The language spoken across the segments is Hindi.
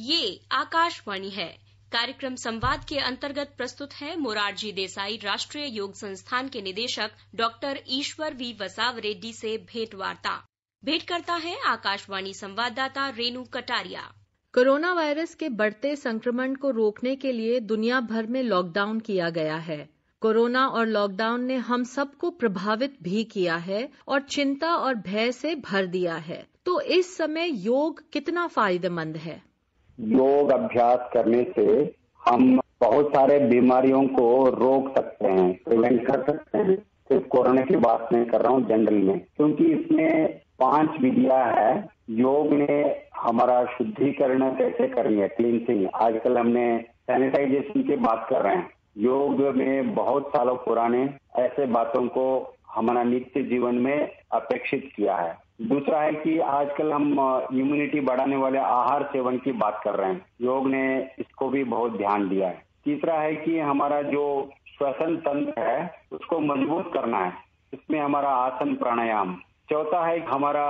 ये आकाशवाणी है। कार्यक्रम संवाद के अंतर्गत प्रस्तुत है मोरारजी देसाई राष्ट्रीय योग संस्थान के निदेशक डॉक्टर ईश्वर वी वसाव रेड्डी से भेंटवार्ता। भेंट करता है आकाशवाणी संवाददाता रेणु कटारिया। कोरोना वायरस के बढ़ते संक्रमण को रोकने के लिए दुनिया भर में लॉकडाउन किया गया है। कोरोना और लॉकडाउन ने हम सबको प्रभावित भी किया है और चिंता और भय से भर दिया है। तो इस समय योग कितना फायदेमंद है? योग अभ्यास करने से हम बहुत सारे बीमारियों को रोक सकते हैं, प्रिवेंट कर सकते हैं। सिर्फ कोरोना की बात नहीं कर रहा हूँ, जनरल में, क्योंकि इसमें 5 विधियां है। योग ने हमारा शुद्धिकरण कैसे करनी है, क्लींसिंग। आजकल हमने सैनिटाइजेशन की बात कर रहे हैं। योग में बहुत सालों पुराने ऐसे बातों को हमारा नित्य जीवन में अपेक्षित किया है। दूसरा है कि आजकल हम इम्यूनिटी बढ़ाने वाले आहार सेवन की बात कर रहे हैं। योग ने इसको भी बहुत ध्यान दिया है। तीसरा है कि हमारा जो श्वसन तंत्र है उसको मजबूत करना है, इसमें हमारा आसन प्राणायाम। चौथा है हमारा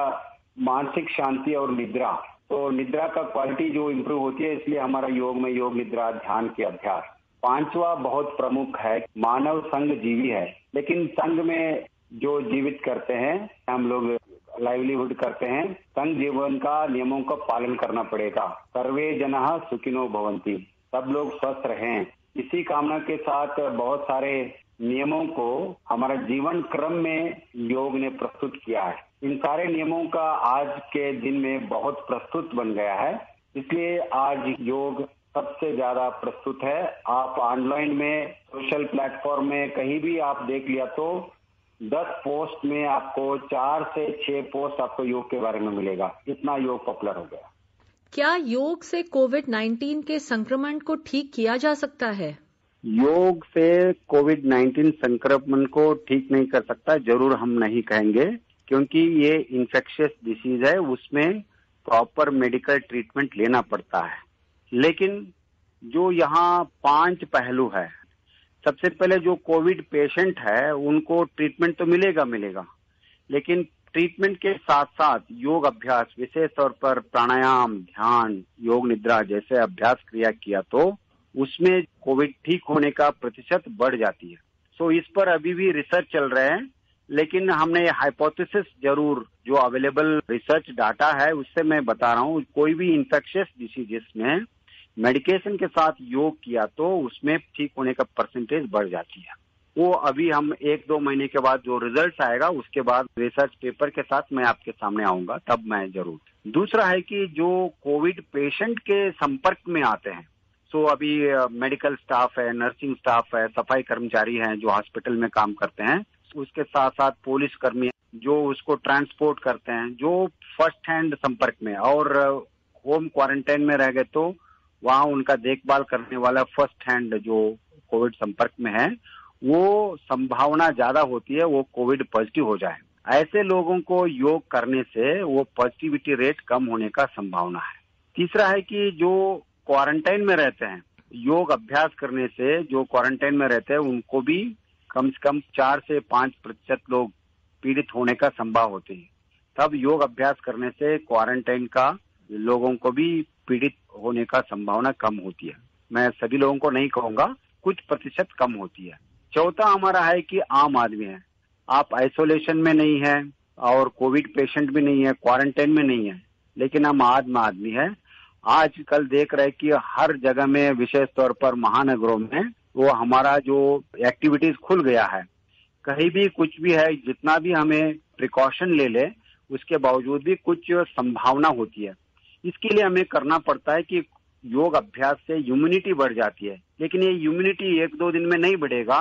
मानसिक शांति और निद्रा। तो निद्रा का क्वालिटी जो इम्प्रूव होती है, इसलिए हमारा योग में योग निद्रा ध्यान के अभ्यास। 5वां बहुत प्रमुख है, मानव संघ जीवी है, लेकिन संघ में जो जीवित करते हैं, हम लोग लाइवलीहुड करते हैं, संघ जीवन का नियमों का पालन करना पड़ेगा। सर्वे जनाः सुखिनो भवन्ति, सब लोग स्वस्थ रहें। इसी कामना के साथ बहुत सारे नियमों को हमारा जीवन क्रम में योग ने प्रस्तुत किया है। इन सारे नियमों का आज के दिन में बहुत प्रस्तुत बन गया है, इसलिए आज योग सबसे ज्यादा प्रस्तुत है। आप ऑनलाइन में, सोशल प्लेटफॉर्म में कहीं भी आप देख लिया तो 10 पोस्ट में आपको 4 से 6 पोस्ट आपको योग के बारे में मिलेगा। इतना योग पॉपुलर हो गया। क्या योग से कोविड-19 के संक्रमण को ठीक किया जा सकता है? योग से कोविड-19 संक्रमण को ठीक नहीं कर सकता, जरूर हम नहीं कहेंगे, क्योंकि ये इन्फेक्शियस डिसीज है, उसमें प्रॉपर मेडिकल ट्रीटमेंट लेना पड़ता है। लेकिन जो यहाँ 5 पहलू है, सबसे पहले जो कोविड पेशेंट है उनको ट्रीटमेंट तो मिलेगा, लेकिन ट्रीटमेंट के साथ साथ योग अभ्यास, विशेष तौर पर प्राणायाम, ध्यान, योग निद्रा जैसे अभ्यास क्रिया किया तो उसमें कोविड ठीक होने का प्रतिशत बढ़ जाती है। सो इस पर अभी भी रिसर्च चल रहे हैं, लेकिन हमने हाइपोथेसिस जरूर, जो अवेलेबल रिसर्च डाटा है उससे मैं बता रहा हूँ, कोई भी इन्फेक्शियस डिसीजेस में मेडिकेशन के साथ योग किया तो उसमें ठीक होने का परसेंटेज बढ़ जाती है। वो अभी हम 1-2 महीने के बाद जो रिजल्ट आएगा उसके बाद रिसर्च पेपर के साथ मैं आपके सामने आऊंगा, तब मैं जरूर। दूसरा है कि जो कोविड पेशेंट के संपर्क में आते हैं, सो अभी मेडिकल स्टाफ है, नर्सिंग स्टाफ है, सफाई कर्मचारी हैं जो हॉस्पिटल में काम करते हैं, उसके साथ साथ पुलिस कर्मी जो उसको ट्रांसपोर्ट करते हैं, जो फर्स्ट हैंड संपर्क में और होम क्वारंटाइन में रह गए तो वहाँ उनका देखभाल करने वाला फर्स्ट हैंड जो कोविड संपर्क में है, वो संभावना ज्यादा होती है वो कोविड पॉजिटिव हो जाए। ऐसे लोगों को योग करने से वो पॉजिटिविटी रेट कम होने का संभावना है। तीसरा है कि जो क्वारंटाइन में रहते हैं, योग अभ्यास करने से जो क्वारंटाइन में रहते हैं उनको भी कम से कम 4 से 5% लोग पीड़ित होने का संभाव होते हैं। तब योग अभ्यास करने से क्वारंटाइन का लोगों को भी पीड़ित होने का संभावना कम होती है। मैं सभी लोगों को नहीं कहूंगा, कुछ प्रतिशत कम होती है। चौथा हमारा है कि आम आदमी है, आप आइसोलेशन में नहीं है और कोविड पेशेंट भी नहीं है, क्वारंटाइन में नहीं है, लेकिन हम आम आदमी है। आजकल देख रहे हैं कि हर जगह में, विशेष तौर पर महानगरों में, वो हमारा जो एक्टिविटीज खुल गया है। कहीं भी कुछ भी है, जितना भी हमें प्रिकॉशन ले ले उसके बावजूद भी कुछ संभावना होती है। इसके लिए हमें करना पड़ता है कि योग अभ्यास से इम्यूनिटी बढ़ जाती है, लेकिन ये इम्यूनिटी 1-2 दिन में नहीं बढ़ेगा,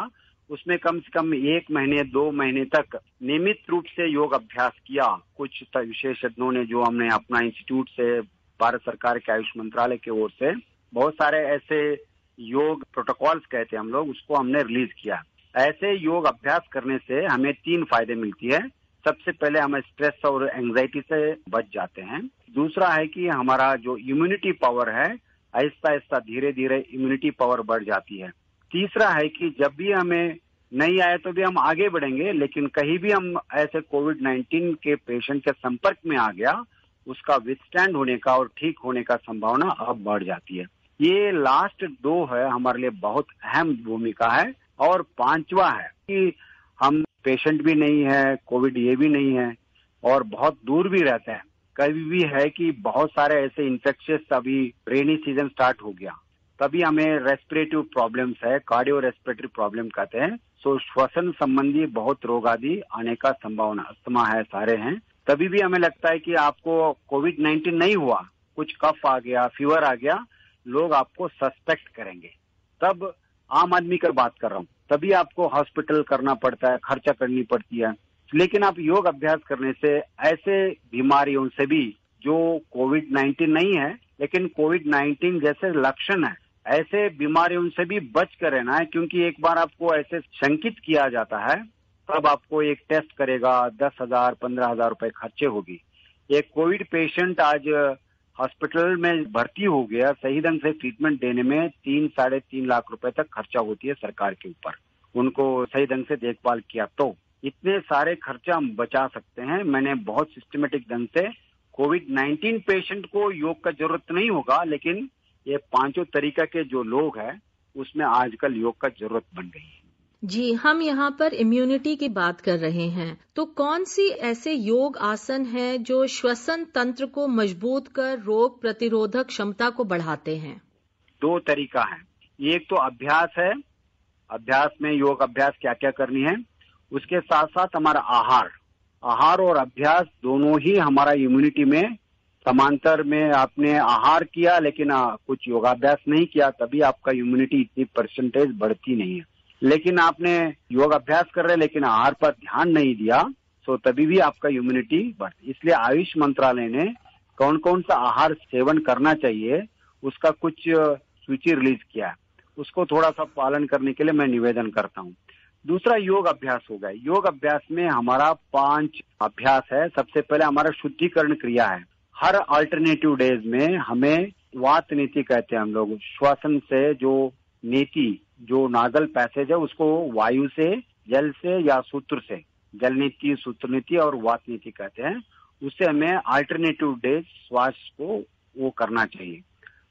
उसमें कम से कम 1 महीने 2 महीने तक नियमित रूप से योग अभ्यास किया। कुछ विशेषज्ञों ने, जो हमने अपना इंस्टीट्यूट से, भारत सरकार के आयुष मंत्रालय की ओर से बहुत सारे ऐसे योग प्रोटोकॉल्स कहते हैं हम लोग, उसको हमने रिलीज किया। ऐसे योग अभ्यास करने से हमें 3 फायदे मिलती है। सबसे पहले हम स्ट्रेस और एंजाइटी से बच जाते हैं। दूसरा है कि हमारा जो इम्यूनिटी पावर है, आहिस्ता आहिस्ता धीरे धीरे इम्यूनिटी पावर बढ़ जाती है। तीसरा है कि जब भी हमें नहीं आए तो भी हम आगे बढ़ेंगे, लेकिन कहीं भी हम ऐसे कोविड-19 के पेशेंट के संपर्क में आ गया, उसका विथस्टैंड होने का और ठीक होने का संभावना अब बढ़ जाती है। ये लास्ट 2 है हमारे लिए बहुत अहम भूमिका है। और 5वां है कि हम पेशेंट भी नहीं है, कोविड ये भी नहीं है और बहुत दूर भी रहते हैं। कभी भी है कि बहुत सारे ऐसे इन्फेक्शियस, अभी रेनी सीजन स्टार्ट हो गया, तभी हमें रेस्पिरेटिव प्रॉब्लम्स है, कार्डियो रेस्पिरेटरी प्रॉब्लम कहते हैं। सो श्वसन संबंधी बहुत रोग आदि आने का संभावना, अस्थमा है, सारे हैं। तभी भी हमें लगता है कि आपको कोविड-19 नहीं हुआ, कुछ कफ आ गया, फीवर आ गया, लोग आपको सस्पेक्ट करेंगे। तब आम आदमी की बात कर रहा हूँ, तभी आपको हॉस्पिटल करना पड़ता है, खर्चा करनी पड़ती है। लेकिन आप योग अभ्यास करने से ऐसे बीमारियों से भी जो कोविड-19 नहीं है लेकिन कोविड-19 जैसे लक्षण है, ऐसे बीमारियों से भी बच कर रहना है। क्योंकि एक बार आपको ऐसे शंकित किया जाता है, तब आपको एक टेस्ट करेगा, 10,000 15,000 रुपए खर्चे होगी। एक कोविड पेशेंट आज हॉस्पिटल में भर्ती हो गया, सही ढंग से ट्रीटमेंट देने में 3 साढ़े 3 लाख रुपए तक खर्चा होती है सरकार के ऊपर, उनको सही ढंग से देखभाल किया तो इतने सारे खर्चा हम बचा सकते हैं। मैंने बहुत सिस्टमेटिक ढंग से कोविड-19 पेशेंट को योग का जरूरत नहीं होगा, लेकिन ये 5 तरीका के जो लोग हैं उसमें आजकल योग का जरूरत बन गई है। जी, हम यहाँ पर इम्यूनिटी की बात कर रहे हैं, तो कौन सी ऐसे योग आसन हैं जो श्वसन तंत्र को मजबूत कर रोग प्रतिरोधक क्षमता को बढ़ाते हैं? 2 तरीका है। एक तो अभ्यास है, अभ्यास में योग अभ्यास क्या क्या करनी है, उसके साथ साथ हमारा आहार और अभ्यास दोनों ही हमारा इम्यूनिटी में समांतर में। आपने आहार किया लेकिन कुछ योगाभ्यास नहीं किया, तभी आपका इम्यूनिटी इतनी परसेंटेज बढ़ती नहीं है। लेकिन आपने योग अभ्यास कर रहे लेकिन आहार पर ध्यान नहीं दिया, तो तभी भी आपका इम्यूनिटी बढ़ती। इसलिए आयुष मंत्रालय ने कौन कौन सा आहार सेवन करना चाहिए उसका कुछ सूची रिलीज किया है, उसको थोड़ा सा पालन करने के लिए मैं निवेदन करता हूँ। दूसरा योग अभ्यास हो गया। योग अभ्यास में हमारा 5 अभ्यास है। सबसे पहले हमारा शुद्धिकरण क्रिया है। हर अल्टरनेटिव डेज में हमें वात नीति कहते हैं हम लोग, श्वसन से जो नीति, जो नाजल पैसेज है उसको वायु से, जल से या सूत्र से, जल नीति, सूत्र नीति और वात नीति कहते हैं, उससे हमें अल्टरनेटिव डेज श्वास को वो करना चाहिए।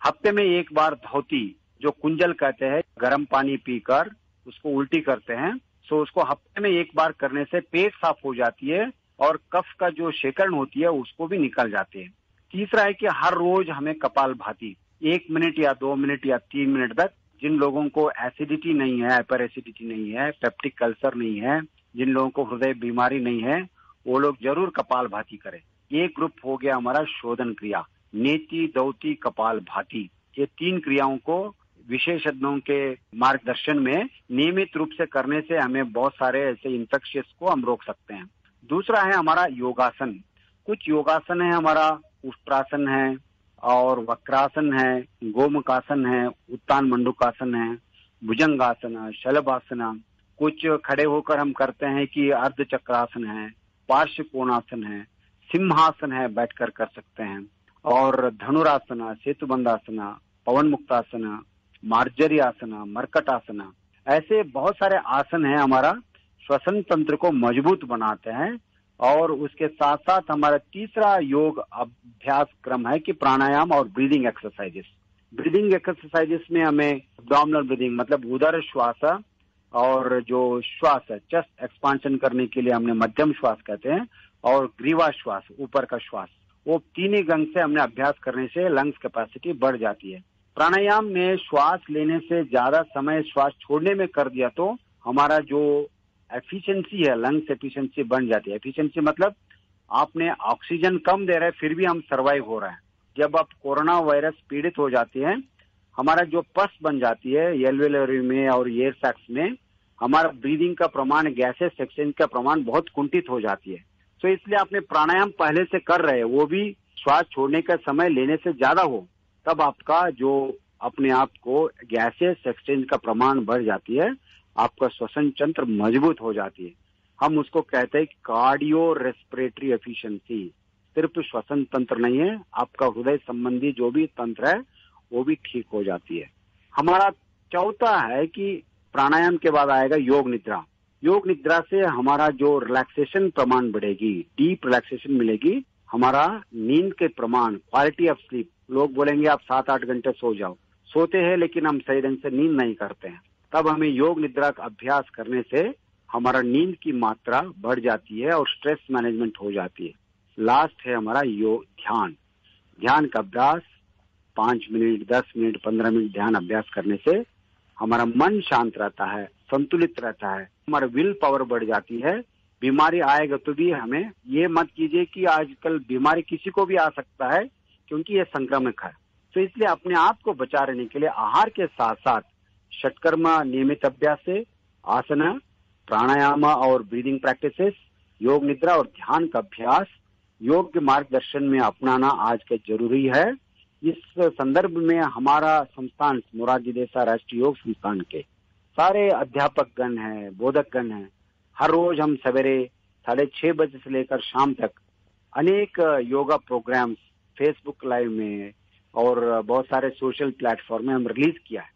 हफ्ते में एक बार धौती, जो कुंजल कहते हैं, गर्म पानी पीकर उसको उल्टी करते हैं, सो उसको हफ्ते में एक बार करने से पेट साफ हो जाती है और कफ का जो शेकरण होती है उसको भी निकल जाते हैं। तीसरा है कि हर रोज हमें कपालभाति 1 मिनट या 2 मिनट या 3 मिनट तक, जिन लोगों को एसिडिटी नहीं है, हाइपर एसिडिटी नहीं है, पेप्टिक अल्सर नहीं है, जिन लोगों को हृदय बीमारी नहीं है, वो लोग जरूर कपालभाति करें। ये ग्रुप हो गया हमारा शोधन क्रिया, नेति, दौती, कपालभाति। ये 3 क्रियाओं को विशेषज्ञों के मार्गदर्शन में नियमित रूप से करने से हमें बहुत सारे ऐसे इन्फेक्शियस को हम रोक सकते हैं। दूसरा है हमारा योगासन। कुछ योगासन है हमारा, उष्ट्रासन है और वक्रासन है, गोमुखासन है, उत्तान मंडूकासन है, भुजंगासन है, शलभासन। कुछ खड़े होकर हम करते हैं कि अर्ध चक्रासन है, पार्श्व कोणासन है, सिंहासन है, बैठकर कर सकते हैं, और धनुरासन, सेतुबंधासन, पवन मुक्तासन, मार्जरी आसना, मरकट आसना, ऐसे बहुत सारे आसन हैं हमारा श्वसन तंत्र को मजबूत बनाते हैं। और उसके साथ साथ हमारा तीसरा योग अभ्यास क्रम है कि प्राणायाम और ब्रीदिंग एक्सरसाइजेस। ब्रीदिंग एक्सरसाइजेस में हमें एब्डोमिनल ब्रीदिंग मतलब उदर श्वास, और जो श्वास है चेस्ट एक्सपांशन करने के लिए हमने मध्यम श्वास कहते हैं, और ग्रीवा श्वास, ऊपर का श्वास, वो 3 ही गंग से हमने अभ्यास करने से लंग्स कैपेसिटी बढ़ जाती है। प्राणायाम में श्वास लेने से ज्यादा समय श्वास छोड़ने में कर दिया तो हमारा जो एफिशिएंसी है, लंग्स एफिशिएंसी बढ़ जाती है। एफिशिएंसी मतलब आपने ऑक्सीजन कम दे रहे हैं फिर भी हम सर्वाइव हो रहे हैं। जब आप कोरोना वायरस पीड़ित हो जाती है, हमारा जो पस बन जाती है एल्वेओली में और एयर सैक्स में, हमारा ब्रीदिंग का प्रमाण, गैसेस एक्सचेंज का प्रमाण बहुत कुंठित हो जाती है। तो इसलिए आपने प्राणायाम पहले से कर रहे हैं, वो भी श्वास छोड़ने का समय लेने से ज्यादा हो, तब आपका जो अपने आप को गैसेस एक्सचेंज का प्रमाण बढ़ जाती है, आपका श्वसन तंत्र मजबूत हो जाती है। हम उसको कहते हैं कार्डियो रेस्पिरेटरी एफिशिएंसी। सिर्फ श्वसन तंत्र नहीं है, आपका हृदय संबंधी जो भी तंत्र है वो भी ठीक हो जाती है। हमारा चौथा है कि प्राणायाम के बाद आएगा योग निद्रा। योग निद्रा से हमारा जो रिलैक्सेशन प्रमाण बढ़ेगी, डीप रिलैक्सेशन मिलेगी, हमारा नींद के प्रमाण, क्वालिटी ऑफ स्लीप, लोग बोलेंगे आप 7-8 घंटे सो जाओ, सोते हैं लेकिन हम सही ढंग से नींद नहीं करते हैं। तब हमें योग निद्रा का अभ्यास करने से हमारा नींद की मात्रा बढ़ जाती है और स्ट्रेस मैनेजमेंट हो जाती है। लास्ट है हमारा योग ध्यान का अभ्यास। 5 मिनट, 10 मिनट, 15 मिनट ध्यान अभ्यास करने से हमारा मन शांत रहता है, संतुलित रहता है, हमारा विल पावर बढ़ जाती है। बीमारी आएगा तो भी हमें ये मत कीजिए कि आजकल बीमारी किसी को भी आ सकता है क्योंकि ये संक्रामक है। तो इसलिए अपने आप को बचा रहने के लिए आहार के साथ साथ षटकर्म नियमित अभ्यास से आसना, प्राणायाम और ब्रीदिंग प्रैक्टिसेस, योग निद्रा और ध्यान का अभ्यास योग के मार्गदर्शन में अपनाना आज के जरूरी है। इस संदर्भ में हमारा संस्थान मोरारजी देसाई राष्ट्रीय योग संस्थान के सारे अध्यापक गण हैं, बोधक गण हैं। हर रोज हम सवेरे 6:30 बजे से लेकर शाम तक अनेक योगा प्रोग्राम्स फेसबुक लाइव में और बहुत सारे सोशल प्लेटफॉर्म में हम रिलीज किया है।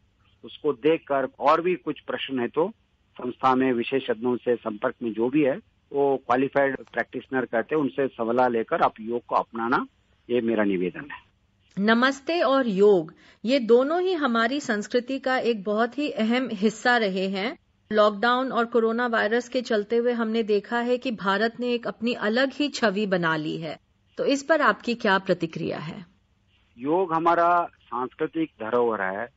उसको देखकर और भी कुछ प्रश्न है तो संस्था में विशेषज्ञों से संपर्क में जो भी है वो क्वालिफाइड प्रैक्टिशनर कहते हैं, उनसे सलाह लेकर आप योग को अपनाना, ये मेरा निवेदन है। नमस्ते और योग, ये दोनों ही हमारी संस्कृति का एक बहुत ही अहम हिस्सा रहे हैं। लॉकडाउन और कोरोना वायरस के चलते हुए हमने देखा है कि भारत ने एक अपनी अलग ही छवि बना ली है, तो इस पर आपकी क्या प्रतिक्रिया है? योग हमारा सांस्कृतिक धरोहर है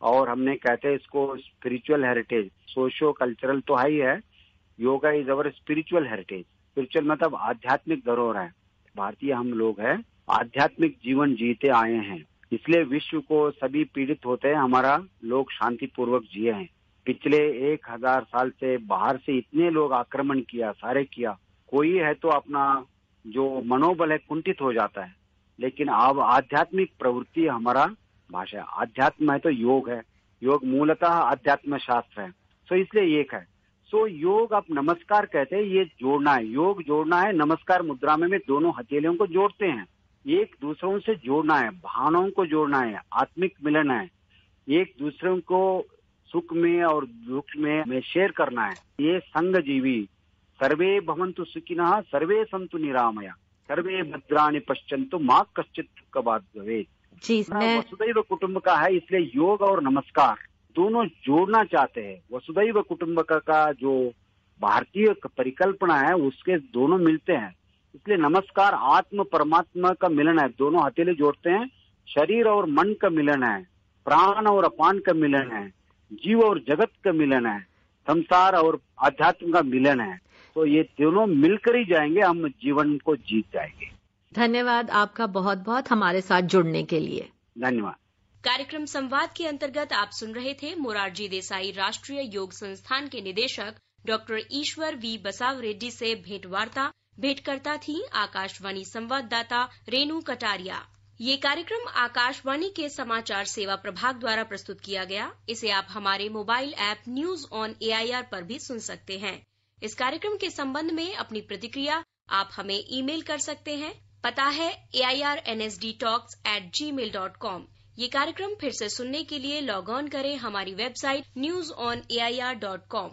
और हमने कहते हैं इसको स्पिरिचुअल हेरिटेज, सोशो कल्चरल तो है ही है। Yoga is our spiritual heritage. Spiritual मतलब आध्यात्मिक धरोहर है। भारतीय हम लोग हैं, आध्यात्मिक जीवन जीते आए हैं, इसलिए विश्व को सभी पीड़ित होते हैं, हमारा लोग शांतिपूर्वक जिए हैं। पिछले 1000 साल से बाहर से इतने लोग आक्रमण किया, सारे किया, कोई है तो अपना जो मनोबल है कुंठित हो जाता है। लेकिन अब आध्यात्मिक प्रवृत्ति हमारा भाषा है, अध्यात्म है तो योग है, योग मूलतः अध्यात्म शास्त्र है, सो इसलिए एक है। सो योग आप नमस्कार कहते हैं, ये जोड़ना है, योग जोड़ना है। नमस्कार मुद्रा में दोनों हथेलियों को जोड़ते हैं, एक दूसरों से जोड़ना है, भावनाओं को जोड़ना है, आत्मिक मिलन है, एक दूसरों को सुख में और दुख में शेयर करना है। ये संग जीवी, सर्वे भवन्तु सुखिनः, सर्वे सन्तु निरामया, सर्वे भद्राणि पश्यन्तु मा कश्चित् दुःखभाग् भवेत्। वसुदैव कुटुंब का है, इसलिए योग और नमस्कार दोनों जोड़ना चाहते हैं। वसुदैव कुटुंब का जो भारतीय परिकल्पना है उसके दोनों मिलते हैं, इसलिए नमस्कार आत्म परमात्मा का मिलन है। दोनों हथेली जोड़ते हैं, शरीर और मन का मिलन है, प्राण और अपान का मिलन है, जीव और जगत का मिलन है, संसार और अध्यात्म का मिलन है। तो ये दोनों मिलकर ही जाएंगे, हम जीवन को जीत जाएंगे। धन्यवाद आपका बहुत बहुत हमारे साथ जुड़ने के लिए। धन्यवाद। कार्यक्रम संवाद के अंतर्गत आप सुन रहे थे मोरारजी देसाई राष्ट्रीय योग संस्थान के निदेशक डॉक्टर ईश्वर वी बसाव रेड्डी से भेंटवार्ता। भेंटकर्ता थी आकाशवाणी संवाददाता रेनू कटारिया। ये कार्यक्रम आकाशवाणी के समाचार सेवा प्रभाग द्वारा प्रस्तुत किया गया। इसे आप हमारे mobile app news on AIR पर भी सुन सकते हैं। इस कार्यक्रम के संबंध में अपनी प्रतिक्रिया आप हमें ईमेल कर सकते हैं। पता है airnsdtalks@gmail.com। ये कार्यक्रम फिर से सुनने के लिए लॉग ऑन करें हमारी वेबसाइट newsonair.com।